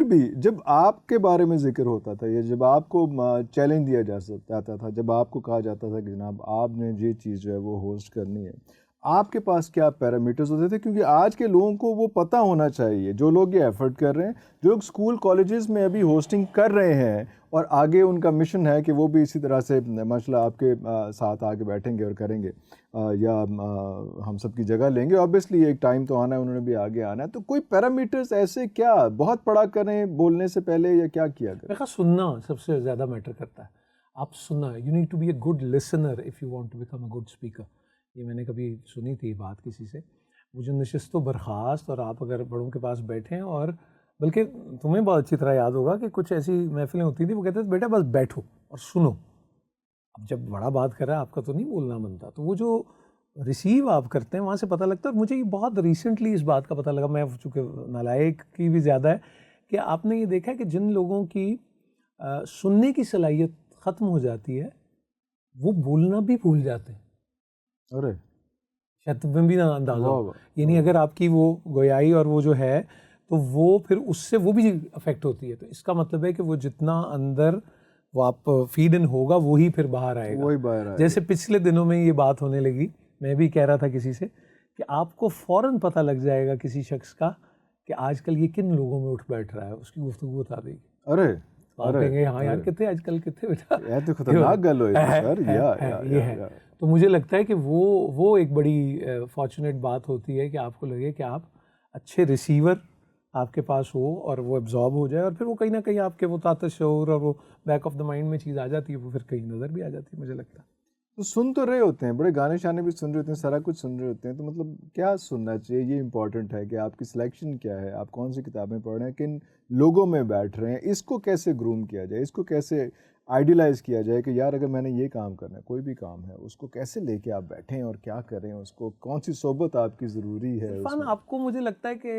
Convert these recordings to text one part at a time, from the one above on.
फिर भी जब आपके बारे में जिक्र होता था, या जब आपको चैलेंज दिया जाता था, जब आपको कहा जाता था कि जनाब आपने ये चीज़ जो है वो होस्ट करनी है, आपके पास क्या पैरामीटर्स होते थे? क्योंकि आज के लोगों को वो पता होना चाहिए, जो लोग ये एफर्ट कर रहे हैं, जो लोग स्कूल कॉलेजेस में अभी होस्टिंग कर रहे हैं और आगे उनका मिशन है कि वो भी इसी तरह से माशाल्लाह आपके साथ आके बैठेंगे और करेंगे, या हम सब की जगह लेंगे। ऑब्वियसली एक टाइम तो आना है, उन्होंने भी आगे आना है। तो कोई पैरामीटर्स ऐसे क्या बहुत पढ़ा करें बोलने से पहले, या क्या किया करें? देखा, सुनना सबसे ज़्यादा मैटर करता है। आप सुनना, you need to be a good listener if you want to become a good speaker. ये मैंने कभी सुनी थी बात किसी से। वो जो नशिस्त बर्खास्त, और आप अगर बड़ों के पास बैठें, और बल्कि तुम्हें बहुत अच्छी तरह याद होगा कि कुछ ऐसी महफिलें होती थी, वो कहते थे बेटा बस बैठो और सुनो। अब जब बड़ा बात कर रहा है, आपका तो नहीं बोलना बनता, तो वो जो रिसीव आप करते हैं वहाँ से पता लगता है। मुझे ये बहुत रिसेंटली इस बात का पता लगा, मैं चूँकि नालायक की भी ज़्यादा है, कि आपने ये देखा है कि जिन लोगों की सुनने की सलाहियत ख़त्म हो जाती है, वो बोलना भी भूल जाते हैं। अरे शायद तुम्हें भी ना अंदाज़ा हो, यानी अगर आपकी वो गोयाई और वो जो है, तो वो फिर उससे वो भी अफेक्ट होती है। तो इसका मतलब है कि वो जितना अंदर वो आप फीड इन होगा, वही फिर बाहर आएगा, वही बाहर आएगा। जैसे पिछले दिनों में ये बात होने लगी, मैं भी कह रहा था किसी से कि आपको फ़ौरन पता लग जाएगा किसी शख्स का कि आजकल ये किन लोगों में उठ बैठ रहा है, उसकी गुफ्तगू बता देगी। अरे आप कहेंगे हाँ यार कितने आजकल कितने बेटा, यह तो खतरनाक गल हो सर। ये है। तो मुझे लगता है कि वो एक बड़ी फॉर्चुनेट बात होती है कि आपको लगे कि आप अच्छे रिसीवर आपके पास हो और वो एब्जॉर्ब हो जाए, और फिर वो कहीं ना कहीं आपके वो ताता शऊर और वो बैक ऑफ द माइंड में चीज़ आ जाती है, वो फिर कहीं नज़र भी आ जाती है, मुझे लगता है। तो सुन तो रहे होते हैं, बड़े गाने शाने भी सुन रहे होते हैं, सारा कुछ सुन रहे होते हैं, तो मतलब क्या सुनना चाहिए? ये इंपॉर्टेंट है कि आपकी सिलेक्शन क्या है, आप कौन सी किताबें पढ़ रहे हैं, किन लोगों में बैठ रहे हैं, इसको कैसे ग्रूम किया जाए, इसको कैसे आइडियलाइज किया जाए कि यार अगर मैंने ये काम करना है, कोई भी काम है, उसको कैसे लेके आप बैठें और क्या करें, उसको कौन सी सोबत आपकी ज़रूरी है उसमें? आपको, मुझे लगता है कि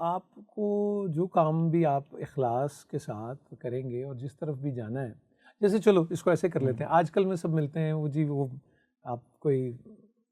आपको जो काम भी आप इखलास के साथ करेंगे और जिस तरफ भी जाना है, जैसे चलो इसको ऐसे कर लेते हैं, आजकल में सब मिलते हैं वो जी, वो आप कोई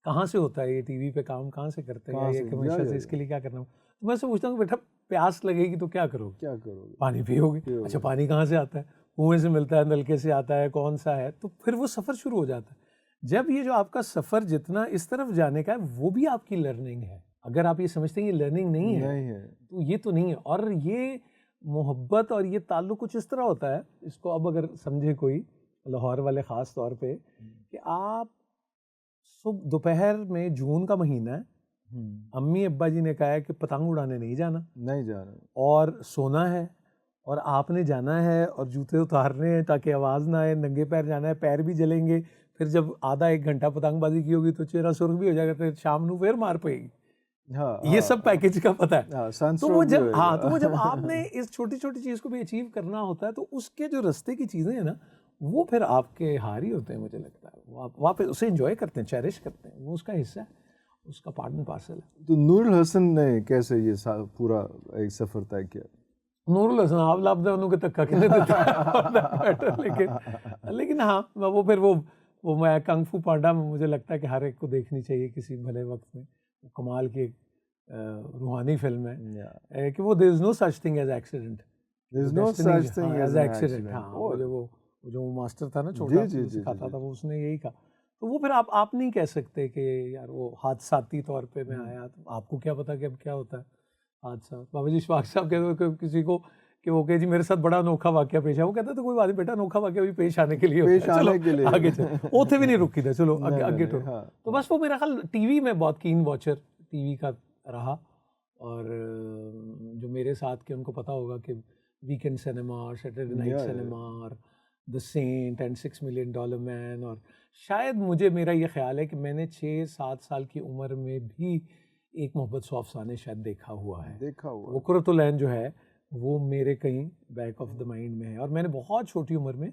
कहाँ से होता है ये टीवी पे काम, कहाँ से करते हैं, ये हमेशा से इसके लिए क्या करना। तो मैं से पूछता हूँ बेटा प्यास लगेगी तो क्या करोगे? क्या करोगे? पानी पियोगे। अच्छा पानी कहाँ से आता है? कुएं से मिलता है, नलके से आता है, कौन सा है? तो फिर वो सफ़र शुरू हो जाता है। जब ये जो आपका सफ़र जितना इस तरफ जाने का है, वो भी आपकी लर्निंग है। अगर आप ये समझते हैं ये लर्निंग नहीं है तो ये तो नहीं है। और ये मोहब्बत और ये ताल्लुक़ कुछ इस तरह होता है, इसको अब अगर समझे कोई लाहौर वाले ख़ास तौर पे, कि आप सुबह दोपहर में, जून का महीना है, अम्मी अब्बा जी ने कहा है कि पतंग उड़ाने नहीं जाना और सोना है, और आपने जाना है और जूते उतारने हैं ताकि आवाज़ ना आए, नंगे पैर जाना है, पैर भी जलेंगे, फिर जब आधा एक घंटा पतंगबाजी की होगी तो चेहरा सुर्ख भी हो जाएगा, तो शाम को फिर मार पड़ेगी। ये सब पैकेज का पता है। तो वो जब आपने इस छोटी छोटी चीज़ को भी अचीव करना होता है, तो उसके जो रास्ते की चीज़ें हैं ना, वो फिर आपके हार ही होते हैं, मुझे लगता है। वो आप वहाँ पे उसे एंजॉय करते हैं, चेरिश करते हैं, वो उसका हिस्सा है, उसका पार्ट एंड पार्सल है। तो नूरुल हसन ने कैसे ये पूरा एक सफ़र तय किया? नूरुल हसन आप लाभ उन्होंने धक्का कितने देता लेकिन हाँ, वो फिर वो मैं कंग फू पांडा में, मुझे लगता है कि हर एक को देखनी चाहिए किसी भले वक्त में। वो कमाल की एक रूहानी फिल्म है कि वो there is no such thing as accident, there is no such thing as accident. हाँ, वो जो मास्टर था ना, छोटा सिखाता था, वो उसने यही कहा। तो वो फिर आप नहीं कह सकते कि यार वो हादसाती तौर पे मैं आया, तो आपको क्या पता कि अब क्या होता है हादसा। बाबा जी इशफाक साहब कहते हैं किसी को कि वो कहे जी मेरे साथ बड़ा अनोखा वाक़या पेश है, वो कहता है तो कोई बात नहीं बेटा, अनोखा वाक़या भी पेश आने के लिए होता है, चलो आगे चलो, ओथे भी नहीं रुकी था, चलो आगे तो। तो बस वो मेरा ख्याल टीवी में बहुत कीन वॉचर टीवी का रहा, और जो मेरे साथ के उनको पता होगा कि वीकेंड सिनेमा और सैटरडे नाइट सिनेमा और the saint and $6 million man, और शायद मुझे, मेरा ये ख्याल है कि मैंने 6-7 साल की उम्र में भी एक मोहब्बत सौ अफ़साने शायद देखा हुआ है। वो कुर्रतुल ऐन जो है वो मेरे कहीं बैक ऑफ द माइंड में है। और मैंने बहुत छोटी उम्र में,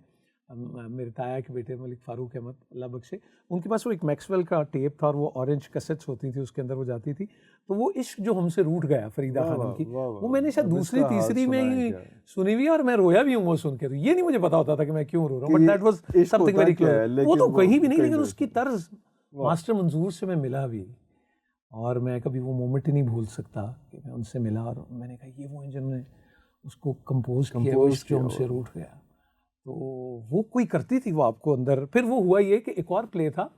मेरे ताया के बेटे मलिक फ़ारूक अहमद अल्लाह बख्शे, उनके पास वो एक मैक्सवेल का टेप था और वो ऑरेंज कैसेट्स होती थी, उसके अंदर वो जाती थी। तो वो इश्क जो हमसे रूठ गया फरीदा खानम की, वो मैंने शायद दूसरी तीसरी में ही सुनी हुई, और मैं रोया भी हूँ वो सुन के। तो ये नहीं मुझे पता होता था कि मैं क्यों रो रहा हूँ, but that was something very close. वो तो कहीं भी नहीं, लेकिन उसकी तर्ज मास्टर मंजूर से मैं मिला भी, और मैं कभी वो मोमेंट ही नहीं भूल सकता कि मैं उनसे मिला और मैंने कहा ये वो हैं जिन्होंने उसको कंपोज किया, वो इश्क जो हमसे रूठ गया। तो वो कोई करती थी वो आपको अंदर। फिर वो हुआ ये कि एक और प्ले था,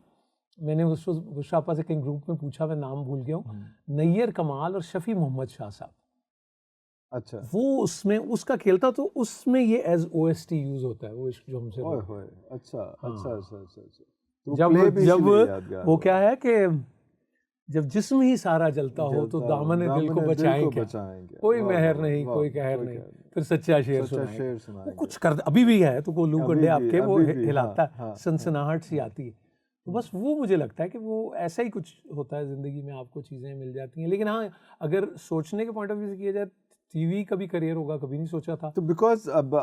मैंने उसको गुशापा से कहीं ग्रुप में पूछा, मैं नाम भूल गया हूँ, नैयर कमाल और शफी मोहम्मद शाह साहब। अच्छा, वो उसमें उसका खेल था, तो उसमें ये एज OST यूज होता है, वो इश्क जो हमसे रूठ गया। अच्छा अच्छा अच्छा अच्छा अच्छा। तो जब play भी जब इसीलिए यादगार वो है। क्या है कि जब जिस्म ही सारा जलता हो तो दामन दिल को बचाएं क्या, कोई वाह, मेहर वाह, नहीं वाह, कोई कहर कोई नहीं, कहर नहीं। फिर सच्चा शेर सच्चा सुनाएंगे। शेर वो सुनाएंगे। कुछ कर अभी भी है, तो वो लू अभी कंडे भी, आपके वो अभी भी, हिलाता हाँ, है, सनसनाहट सी आती है। तो बस वो मुझे लगता है कि वो ऐसा ही कुछ होता है ज़िंदगी में, आपको चीज़ें मिल जाती हैं। लेकिन हाँ, अगर सोचने के पॉइंट ऑफ व्यू से किया जाए, टीवी का भी करियर होगा, कभी नहीं सोचा था। तो बिकॉज अब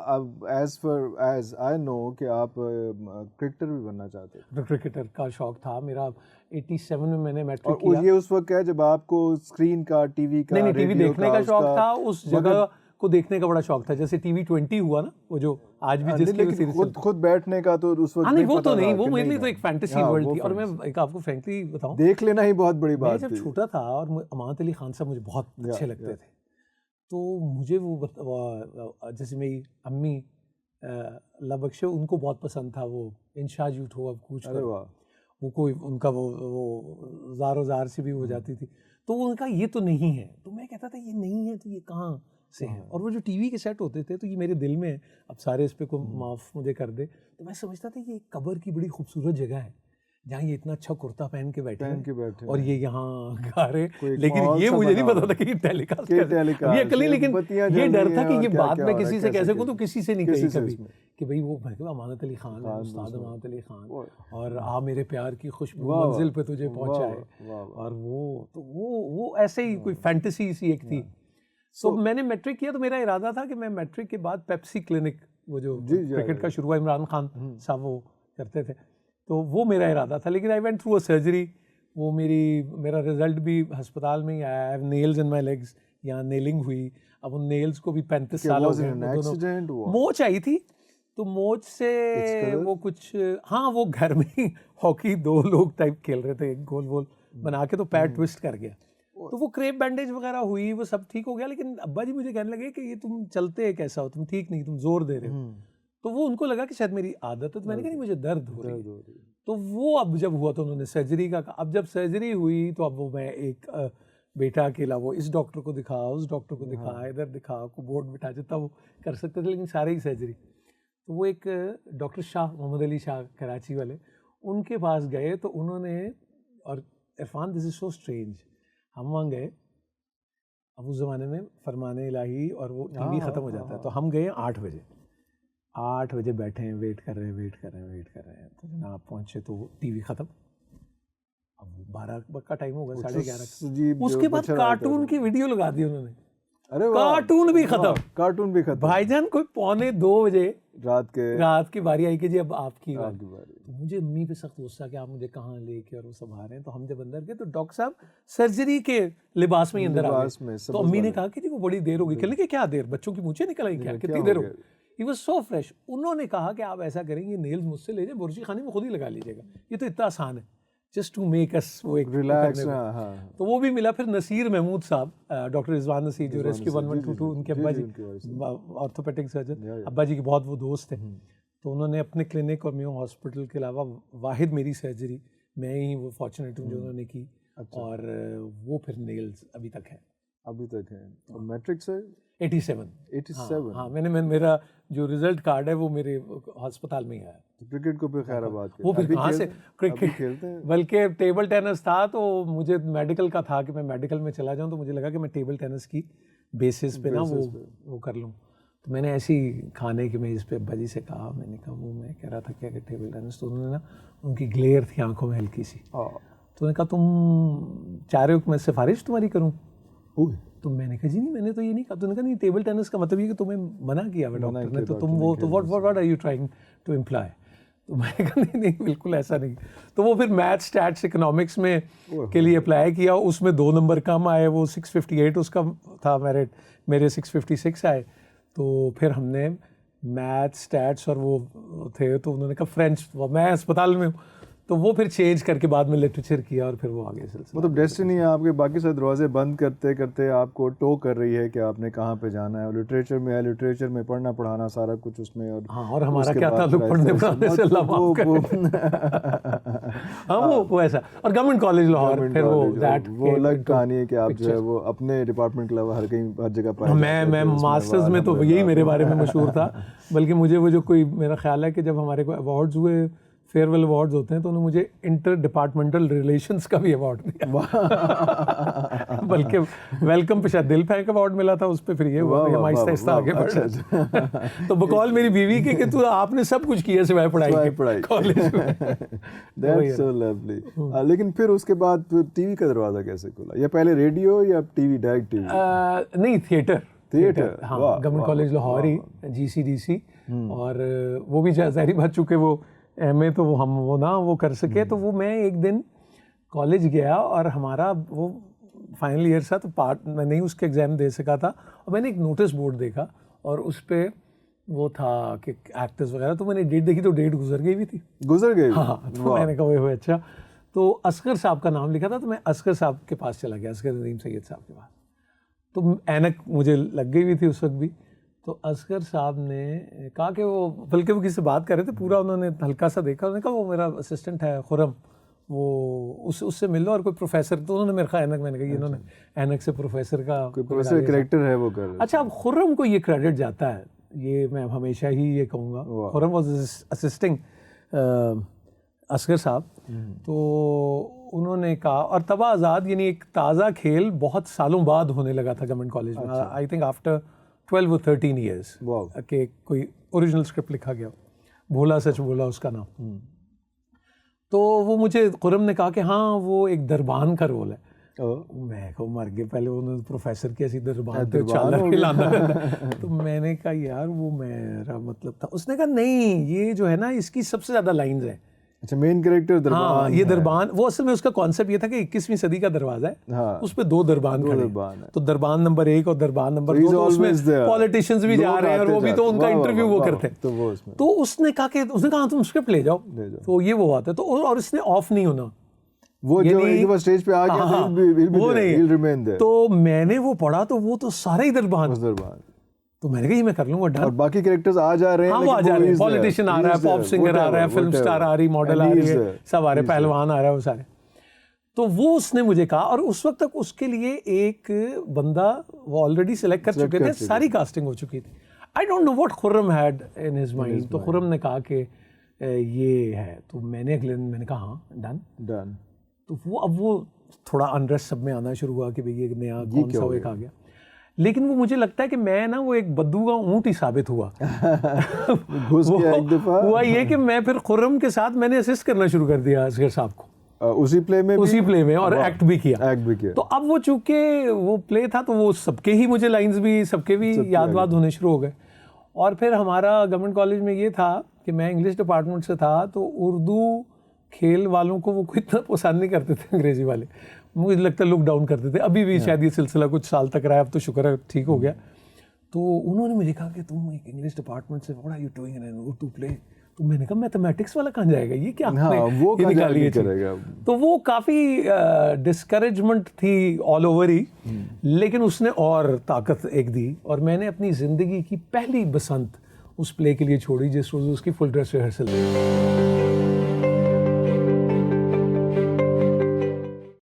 एज आई नो कि आप क्रिकेटर भी बनना चाहते थे, तो क्रिकेटर का शौक था मेरा। 87 में मैंने और मैट्रिक किया। ये उस वक्त है जब आपको स्क्रीन का, टीवी का, नहीं, टीवी रेडियो देखने का शौक उसका, था, उस जगह को देखने का बड़ा शौक था। जैसे टीवी 20 हुआ ना, वो जो आज भी जिसकी लेकिन सीरीज खुद बैठने का तो उस वक्त नहीं, वो पता तो नहीं, था वो कि मेरे लिए ना। तो एक फैंटेसी हाँ, वर्ल्ड वो थी। और मैं fantasy। एक आपको फ्रैंकली बताऊं, देख लेना ही बहुत बड़ी मैं बात जब थी। छोटा था और अमानत अली खान साहब मुझे बहुत अच्छे लगते थे, तो मुझे जैसे मेरी अम्मी अल्लाह बख्शे, उनको बहुत पसंद था वो इंशा झूठ हो अब कूच अरे करो। वाह, वो कोई उनका वो ज़ारो ज़ार से भी हो जाती थी। तो उनका ये तो नहीं है, तो मैं कहता था ये नहीं है तो ये कहाँ से है। और वो जो टीवी के सेट होते थे, तो ये मेरे दिल में है। अब सारे इस पे को माफ़ मुझे कर दे, तो मैं समझता था ये कब्र की बड़ी खूबसूरत जगह है, जहाँ ये इतना अच्छा कुर्ता पहन के बैठे हैं और ये यहाँ गा रहे। लेकिन ये मुझे नहीं पता था कि ये टेलीकास्ट कैसे। अब ये अकल नहीं, लेकिन ये डर था कि ये बात मैं किसी से कैसे कहूँ, तो किसी से नहीं कही कभी कि भाई वो अमानत अली खान है, उस्ताद अमानत अली खान, और आ मेरे प्यार की खुशबू मंजिल पे तुझे पहुंचाए। और वो ऐसे ही कोई फैंटेसी सी एक थी। तो मैंने मैट्रिक किया, तो मेरा इरादा था कि मैं मैट्रिक के बाद पेप्सी क्लिनिक, वो जो क्रिकेट का शुरू हुआ, इमरान खान साहब वो करते थे, तो वो मेरा इरादा था। लेकिन I went through a surgery. वो मेरा रिजल्ट भी अस्पताल में ही आया। I have nails in my legs, यहाँ नेलिंग हुई। अब उन नेल्स को भी 35 साल हो गए। मोच आई थी, तो मोच से वो कुछ, हाँ, वो घर में ही हॉकी 2 लोग टाइप खेल रहे थे, गोल गोल बना के, तो पैर ट्विस्ट कर गया। तो वो क्रेप बैंडेज वगैरह हुई, वो सब ठीक हो गया। लेकिन अब्बा जी मुझे कहने लगे कि ये तुम चलते कैसा हो, तुम ठीक नहीं, तुम जोर दे रहे हो। तो वो उनको लगा कि शायद मेरी आदत है। तो मैंने कहा नहीं, मुझे दर्द हो रही है। तो वो अब जब हुआ तो उन्होंने सर्जरी का कहा। अब जब सर्जरी हुई तो अब वो मैं एक बेटा अकेला, वो इस डॉक्टर को दिखा, उस डॉक्टर को दिखा, इधर दिखा, को बोर्ड बिठा, जितना वो कर सकते थे, लेकिन सारे ही सर्जरी। तो वो एक डॉक्टर शाह, मोहम्मद अली शाह, कराची वाले, उनके पास गए। तो उन्होंने, और Irfan this is so strange, हम वहाँ गए, अब उस ज़माने में फरमाने इलाही और वो टीवी ख़त्म हो जाता है, तो हम गए 8 बजे। 8 बजे बैठे हैं, वेट कर रहे हैं। तो जनाब पहुँचे तो टीवी ख़त्म। अब 12 का टाइम होगा, 11:30। उसके बाद कार्टून की वीडियो लगा दी उन्होंने। अरे कार्टून भी खत्म। भाईजान कोई 1:45 बजे रात की बारी आई कि जी अब आपकी बारी। तो मुझे अम्मी पे सख्त गुस्सा कि आप मुझे कहाँ लेके और वो सब आ रहे हैं। तो हम जब अंदर गए तो डॉक्टर साहब सर्जरी के लिबास में ही अंदर आ गए। तो अम्मी ने कहा कि जी वो बड़ी देर हो गई। कहने के क्या देर, बच्चों की मूंछें निकल आई क्या, कितनी देर हो गई? He was so fresh। उन्होंने कहा कि आप ऐसा करेंगे, नेल्स मुझसे ले जाए, बुर्जी खाने में खुद ही लगा लीजिएगा, ये तो इतना आसान है, जस्ट टू मेक अस वो एक रिलैक्स। तो वो भी मिला। फिर नसीर महमूद साहब, डॉक्टर रिजवान नसीर, जो रेस्क्यू 1122, उनके अब्बा जी ऑर्थोपेडिक सर्जन, अब्बा जी के बहुत वो दोस्त थे। तो उन्होंने अपने क्लिनिक और मेयो हॉस्पिटल के अलावा वाहिद मेरी सर्जरी मैं ही वो फॉर्चुनेट हूँ जो उन्होंने की। और वो फिर नेल्स अभी तक है। और मैट्रिक से 87। हाँ, मेरा जो रिजल्ट कार्ड है वो मेरे अस्पताल में ही आया। तो क्रिकेट को फिर खैर बात वो फिर कहाँ से क्रिकेट खेलते हैं? बल्कि टेबल टेनिस था, तो मुझे मेडिकल का था कि मैं मेडिकल में चला जाऊँ। तो मुझे लगा कि मैं टेबल टेनिस की बेसिस पे ना वो कर लूँ। तो मैंने ऐसी खाने की मेज़ पे अब्बा जी से कहा, मैंने कहा वो मैं कह रहा था क्या कि टेबल टेनिस। तो उन्होंने ना, उनकी ग्लेयर थी आंखों में हल्की सी, तो उन्होंने कहा तुम चाह रहे हो कि मैं सिफारिश तुम्हारी करूँ? तो मैंने कहा जी नहीं, मैंने तो ये नहीं कहा। तो उन्होंने कहा नहीं, टेबल टेनिस का मतलब ये कि तुम्हें मना किया है डॉक्टर ने, तो तुम वो तो what are you trying to imply? तो मैंने कहा नहीं बिल्कुल ऐसा नहीं। तो वो फिर मैथ, स्टैट्स, इकोनॉमिक्स में के लिए अप्लाई किया। उसमें 2 नंबर कम आए, वो 658 उसका था मेरिट, मेरे 656 आए। तो फिर हमने मैथ, स्टैट्स और वो थे, तो उन्होंने कहा फ्रेंच, मैं अस्पताल में हूँ, तो वो फिर चेंज करके बाद में लिटरेचर किया और फिर वो आगे सिलसिला। मतलब डेस्टिनी आपके बाकी सारे दरवाजे बंद करते करते आपको टो कर रही है कि आपने कहाँ पे जाना है, और लिटरेचर में है, लिटरेचर में पढ़ना पढ़ाना सारा कुछ उसमें, और हाँ, और हमारा क्या ताल्लुक पढ़ने पढ़ाने से, अल्लाह माफ करे। हाँ वो ऐसा, और गवर्नमेंट कॉलेज लाहौर, फिर वो अलग कहानी है कि आप जो है वो अपने डिपार्टमेंट के अलावा हर कहीं हर जगह पाए। मैं मास्टर्स में तो यही मेरे बारे में मशहूर था, बल्कि मुझे वो जो कोई मेरा ख्याल है कि जब हमारे को अवार्ड्स हुए, फेयरवेल अवार्ड्स होते हैं, तो उन्होंने मुझे इंटर डिपार्टमेंटल रिलेशंस का भी अवार्ड दिया। बल्कि वेलकम पे शायद दिल फेंक अवार्ड मिला था, उस पर फिर ये हुआ आहिस्ता आगे बढ़ा। तो बकौल मेरी बीवी के कि तू आपने सब कुछ किया सिवाय पढ़ाई कॉलेज में। That's so lovely. लेकिन फिर उसके बाद टीवी का दरवाजा कैसे खुला, या पहले रेडियो या टीवी, डायरेक्ट टीवी? नहीं, थिएटर। हाँ, गवर्नमेंट कॉलेज लाहौर ही, GCDC, और वो भी जाहिर बात चूँकि वो एमए तो हम वो कर सके, तो वो मैं एक दिन कॉलेज गया और हमारा वो फाइनल ईयर था, तो मैं नहीं उसके एग्ज़ाम दे सका था, और मैंने एक नोटिस बोर्ड देखा और उस पर वो था कि एक्टर्स वगैरह, तो मैंने डेट देखी तो डेट गुजर गई भी थी। हाँ, तो मैंने कहा वो अच्छा, तो असगर साहब का नाम लिखा था, तो मैं असगर साहब के पास चला गया, असगर नदीम सैयद साहब के पास। तो ऐनक मुझे लग गई हुई थी उस वक्त भी, तो असगर साहब ने कहा कि वो, बल्कि वो किसी से बात कर रहे थे, पूरा उन्होंने हल्का सा देखा, उन्होंने कहा वो मेरा असिस्टेंट है खुर्रम, वो उससे मिल लो, और कोई प्रोफेसर, तो उन्होंने मेरे ख्याल ऐनक, मैंने कहा इन्होंने ऐनक से प्रोफेसर का प्रोफेसर कैरेक्टर है वो कर। अच्छा, अब खुर्रम को ये क्रेडिट जाता है, ये मैं हमेशा ही ये कहूँगा। खुर्रम वाज असिस्टिंग असगर साहब, तो उन्होंने कहा, और तबा आज़ाद यानी एक ताज़ा खेल बहुत सालों बाद होने लगा था गवर्नमेंट कॉलेज में, I think after 12 or 13 years के कोई ओरिजिनल स्क्रिप्ट लिखा गया, भोला सच बोला उसका नाम। तो वो मुझे खुर्रम ने कहा कि हाँ वो एक दरबान का रोल है। मैं को मर गए, पहले उन्होंने प्रोफेसर की ऐसी दरबान पे चालर खिलाना। तो मैंने कहा यार वो मेरा मतलब था। उसने कहा नहीं, ये जो है ना इसकी सबसे ज़्यादा लाइन्स हैं। अच्छा, मेन कैरेक्टर दरबान। हाँ, ये दरबान, वो असल में उसका कॉन्सेप्ट ये था कि 21वीं सदी का दरवाजा है, हाँ, उस पे दो दरबान खड़े हैं, तो दरबान नंबर 1 और दरबान नंबर 2, तो उसमें पॉलिटिशियंस भी जा रहे हैं और वो भी तो उनका इंटरव्यू वो करते हैं। तो उसने कहा तुम स्क्रिप्ट ले जाओ, तो ये वो आता है, तो और इसने ऑफ नहीं होना, वो जो एक बार स्टेज पे आ गया वो नहीं। तो मैंने वो पढ़ा, तो वो तो सारे ही दरबान, तो मैंने कहा ये मैं कर लूंगा डन। और बाकी कैरेक्टर्स आ जा रहे हैं, हाँ, वो आ जा रहे हैं, पॉलिटिशियन आ रहा है, पॉप सिंगर आ रहा है, फिल्म स्टार आ रही, मॉडल आ रही है, सब आ रहे, पहलवान आ रहा है, वो सारे। तो वो उसने मुझे कहा, और उस वक्त तक उसके लिए एक बंदा वो ऑलरेडी सिलेक्ट कर चुके थे, सारी कास्टिंग हो चुकी थी। I don't know what Khurram had in his mind. तो खुर्रम ने कहा कि ये है, तो मैंने अगले दिन मैंने कहा हाँ डन। तो वो अब वो थोड़ा अनरेस्ट सब में आना शुरू हुआ कि भाई ये नया कौन सा एक आ गया। लेकिन वो मुझे लगता है कि मैं ना वो एक बद्दू का ऊँट ही साबित हुआ। हुआ ये कि मैं फिर खुर्रम के साथ मैंने असिस्ट करना शुरू कर दिया असगर साहब को, उसी प्ले में और एक्ट भी किया। तो अब वो चूंकि वो प्ले था, तो वो सबके ही मुझे लाइंस भी सबके भी याद होने शुरू हो गए। और फिर हमारा गवर्नमेंट कॉलेज में ये था कि मैं इंग्लिश डिपार्टमेंट से था, तो उर्दू खेल वालों को वो कोई इतना पसंद नहीं करते थे, अंग्रेजी वाले मुझे लगता है लुक डाउन करते थे। अभी भी शायद ये सिलसिला कुछ साल तक रहा है, अब तो शुक्र है ठीक हो गया। तो उन्होंने मुझे कहा कि तुम एक इंग्लिश डिपार्टमेंट से what are you doing in Urdu play. तो मैंने कहा मैथमेटिक्स वाला कहाँ जाएगा, ये क्या वो निकाली है। तो वो काफ़ी डिस्करेजमेंट थी ऑल ओवर ही, लेकिन उसने और ताकत एक दी, और मैंने अपनी ज़िंदगी की पहली बसंत उस प्ले के लिए छोड़ी जिस रोज़ उसकी फुल ड्रेस रिहर्सल।